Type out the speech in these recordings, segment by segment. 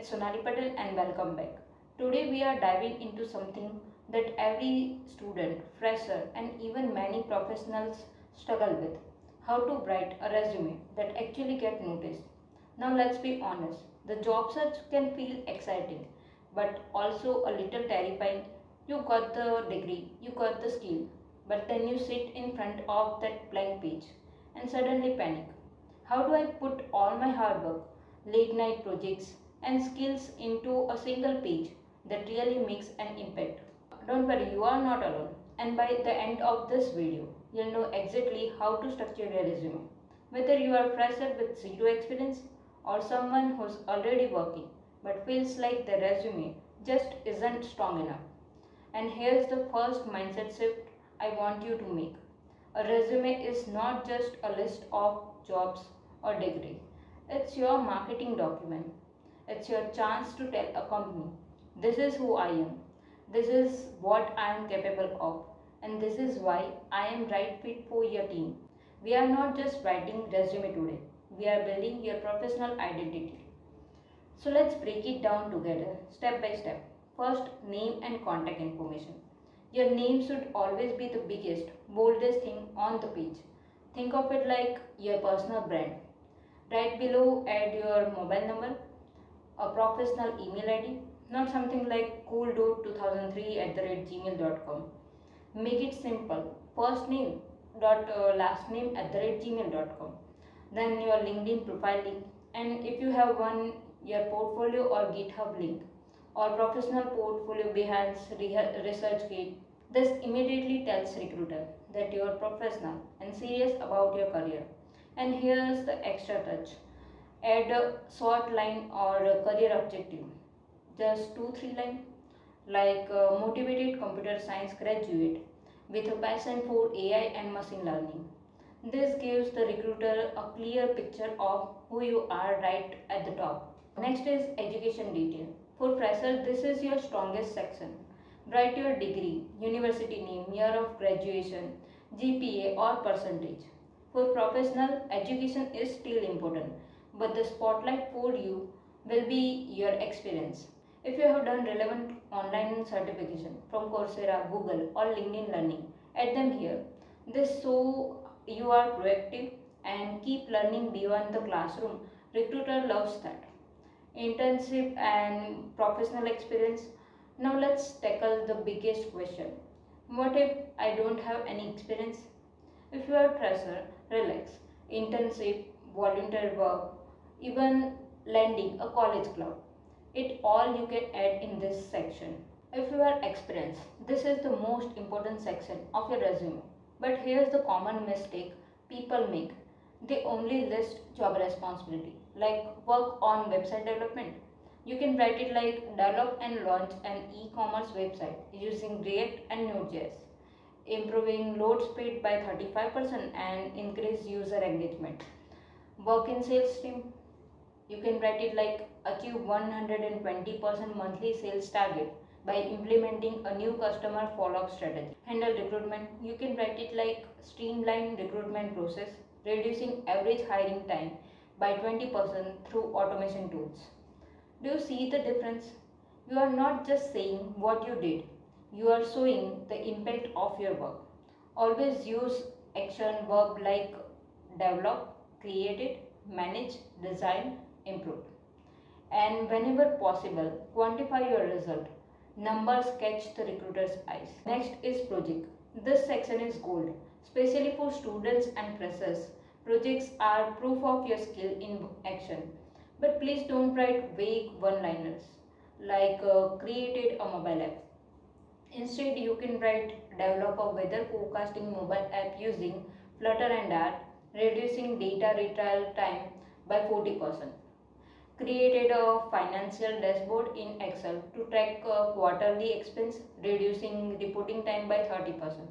it's SonaliPatel and welcome back. Today we are diving into something that every student, fresher and even many professionals struggle with. How to write a resume that actually get noticed. Now let's be honest, the job search can feel exciting but also a little terrifying. You got the degree, you got the skill, but then you sit in front of that blank page and suddenly panic. How do I put all my hard work, late night projects, and skills into a single page that really makes an impact? Don't worry, you are not alone. And by the end of this video, you'll know exactly how to structure your resume. Whether you are fresher with zero experience or someone who's already working but feels like the resume just isn't strong enough. And here's the first mindset shift I want you to make. A resume is not just a list of jobs or degree. It's your marketing document. It's your chance to tell a company, this is who I am, this is what I am capable of, and this is why I am right fit for your team. We are not just writing resume today. We are building your professional identity. So let's break it down together, step by step. First, name and contact information. Your name should always be the biggest, boldest thing on the page. Think of it like your personal brand. Right below, add your mobile number, a professional email ID, not something like cooldude2003@gmail.com. Make it simple. First name dot last name @gmail.com. Then your LinkedIn profile link, and if you have one, your portfolio or GitHub link, or professional portfolio Behance, ResearchGate. This immediately tells recruiter that you are professional and serious about your career. And here's the extra touch. Add a short line or a career objective. Just 2-3 lines like motivated computer science graduate with a passion for AI and machine learning. This gives the recruiter a clear picture of who you are right at the top. Next is education detail. For freshers, this is your strongest section. Write your degree, university name, year of graduation, GPA or percentage. For professional, education is still important, but the spotlight for you will be your experience. If you have done relevant online certification from Coursera, Google or LinkedIn Learning, add them here. This so you are proactive and keep learning beyond the classroom. Recruiter loves that. Internship and professional experience. Now let's tackle the biggest question. What if I don't have any experience? If you are a fresher, relax. Internship, volunteer work, even landing a college club. It all you can add in this section. If you are experienced, this is the most important section of your resume. But here's the common mistake people make. They only list job responsibility, like work on website development. You can write it like develop and launch an e-commerce website using React and Node.js, improving load speed by 35% and increase user engagement. Work in sales team. You can write it like achieve 120% monthly sales target by implementing a new customer follow-up strategy. Handle recruitment. You can write it like streamline recruitment process, reducing average hiring time by 20% through automation tools. Do you see the difference? You are not just saying what you did, you are showing the impact of your work. Always use action verb like develop, created, manage, design, improve. And whenever possible, quantify your result. Numbers catch the recruiter's eyes. Next is project. This section is gold, especially for students and freshers. Projects are proof of your skill in action. But please don't write vague one-liners like created a mobile app. Instead, you can write develop a weather forecasting mobile app using Flutter and Dart, reducing data retrieval time by 40%. Created a financial dashboard in Excel to track quarterly expense, reducing reporting time by 30%.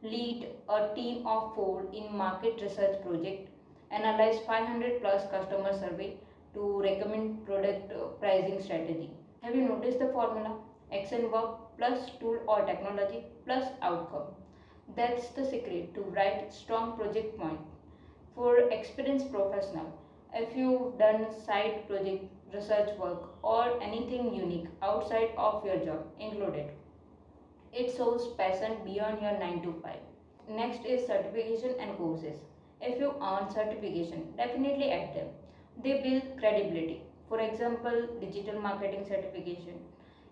Lead a team of 4 in market research project. Analyze 500 plus customer survey to recommend product pricing strategy. Have you noticed the formula? Action verb plus tool or technology plus outcome. That's the secret to write strong project point. For experienced professional, if you've done side project research work, or anything unique outside of your job included. It shows passion beyond your 9 to 5. Next is certification and courses. If you earn certification, definitely add them. They build credibility. For example, digital marketing certification,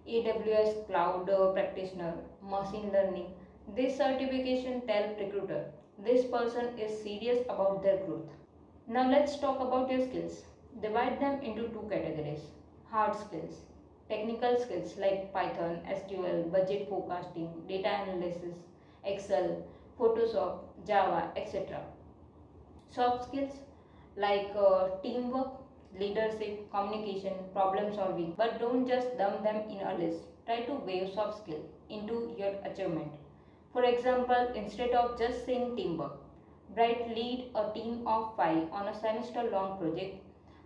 AWS cloud practitioner, machine learning. This certification tell recruiter this person is serious about their growth. Now let's talk about your skills. Divide them into two categories. Hard skills. Technical skills like Python, SQL, budget forecasting, data analysis, Excel, Photoshop, Java, etc. Soft skills like teamwork, leadership, communication, problem solving. But don't just dump them in a list. Try to weave soft skill into your achievement. For example, instead of just saying teamwork, write lead a team of 5 on a semester long project,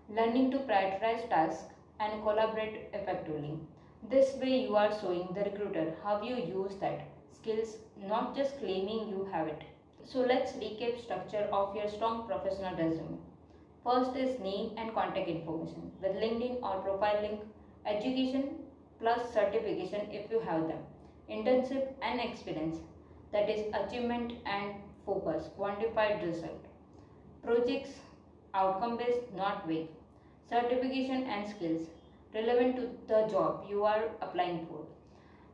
learning to prioritize tasks and collaborate effectively. This way you are showing the recruiter how you use that skills, not just claiming you have it. So let's recap structure of your strong professional resume. First is name and contact information with LinkedIn or profile link, education plus certification if you have them, internship and experience, that is achievement and focus, quantified result, projects, outcome based, not vague, certification and skills relevant to the job you are applying for.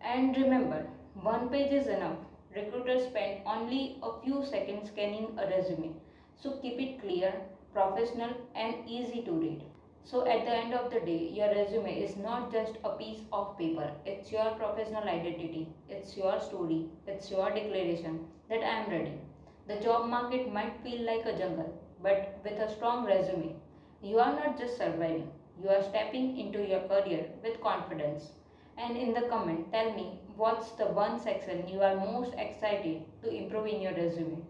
And remember, one page is enough. Recruiters spend only a few seconds scanning a resume. So keep it clear, professional, and easy to read. So at the end of the day, your resume is not just a piece of paper. It's your professional identity. It's your story. It's your declaration that I am ready. The job market might feel like a jungle, but with a strong resume, you are not just surviving. You are stepping into your career with confidence. And in the comment, tell me what's the one section you are most excited to improve in your resume.